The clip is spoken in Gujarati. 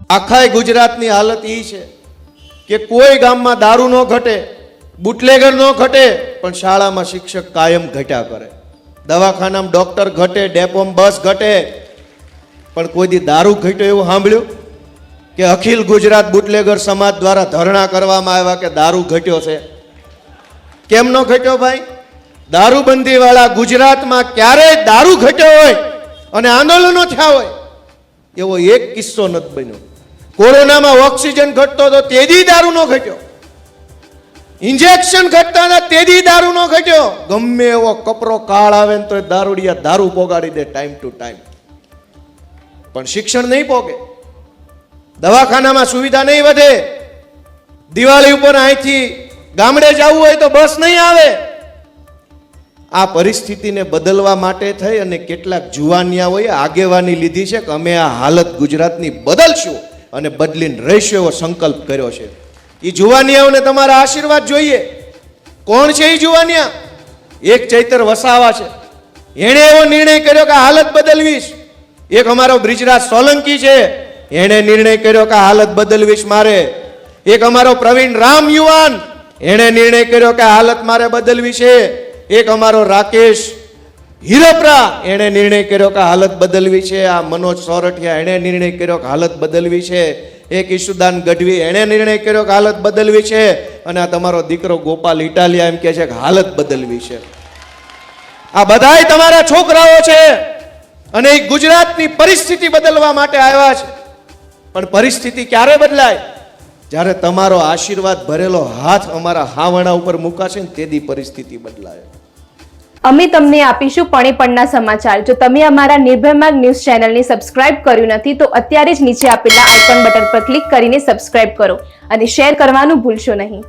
આખા ગુજરાતની હાલત એ છે કે કોઈ ગામમાં દારૂ ન ઘટે, બુટલેગર ન ઘટે, પણ શાળામાં શિક્ષક કાયમ ઘટ્યા કરે. દવાખાનામાં ડોક્ટર ઘટે, ડેપોમાં બસ ઘટે, પણ કોઈ દી દારૂ ઘટ્યો એવું સાંભળ્યું? કે અખિલ ગુજરાત બુટલેગર સમાજ દ્વારા ધરણા કરવામાં આવ્યા કે દારૂ ઘટ્યો છે. કેમ ન ઘટ્યો ભાઈ? દારૂબંધી વાળા ગુજરાતમાં ક્યારેય દારૂ ઘટ્યો હોય અને આંદોલનો થયા હોય એવો એક કિસ્સો નથી બન્યો. કોરોનામાં ઓક્સિજન ઘટતો હતો તેથી દારૂ ન ઘટ્યો, ઇન્જેક્શન ઘટતા હતા તેથી દારૂ ન ઘટ્યો. ગમે એવો કપરો કાળ આવે ને તો દારૂડિયા દારૂ પોગાડી દે ટાઈમ ટુ ટાઈમ, પણ શિક્ષણ નહીં પોગે, દવાખાનામાં સુવિધા નહીં વધે, દિવાળી ઉપર અહીંથી ગામડે જવું હોય તો બસ નહીં આવે. આ પરિસ્થિતિને બદલવા માટે થઈ અને કેટલાક જુવાનિયાઓએ આગેવાની લીધી છે કે અમે આ હાલત ગુજરાતની બદલશું અને બદલીને રહીશું એવો સંકલ્પ કર્યો છે. એ જુવાનિયાઓને તમારા આશીર્વાદ જોઈએ. કોણ છે એ જુવાનિયા? એક ચૈતર વસાવા છે, એણે એવો નિર્ણય કર્યો કે હાલત બદલવીશ. એક અમારો બ્રિજરાજ સોલંકી છે, એણે નિર્ણય કર્યો કે હાલત બદલવીશ મારે. એક અમારો પ્રવીણ રામ યુવાન, એણે નિર્ણય કર્યો કે હાલત મારે બદલવી છે. એક અમારો રાકેશ હિરપરા, એણે નિર્ણય કર્યો કે હાલત બદલવી છે. આ મનોજ સોરઠિયા, એણે નિર્ણય કર્યો કે હાલત બદલવી છે. એક ઈશુદાન ગઢવી, એણે નિર્ણય કર્યો કે હાલત બદલવી છે. અને આ તમારો દીકરો ગોપાલ ઇટાલિયા એમ કહે છે કે હાલત બદલવી છે. આ બધાય તમારા છોકરાઓ છે અને એ ગુજરાતની પરિસ્થિતિ બદલવા માટે આવ્યા છે. પણ પરિસ્થિતિ ક્યારે બદલાય? જ્યારે તમારો આશીર્વાદ ભરેલો હાથ અમારા હાવણા ઉપર મુકાશે ને તેથી પરિસ્થિતિ બદલાય. અમે તમને આપીશું પણેપણના સમાચાર. જો તમે અમારા નિર્ભય માર્ગ ન્યૂઝ ચેનલને સબસ્ક્રાઇબ કર્યું નથી તો અત્યારે જ નીચે આપેલા આઇકોન બટન પર ક્લિક કરીને સબસ્ક્રાઇબ કરો અને શેર કરવાનું ભૂલશો નહીં.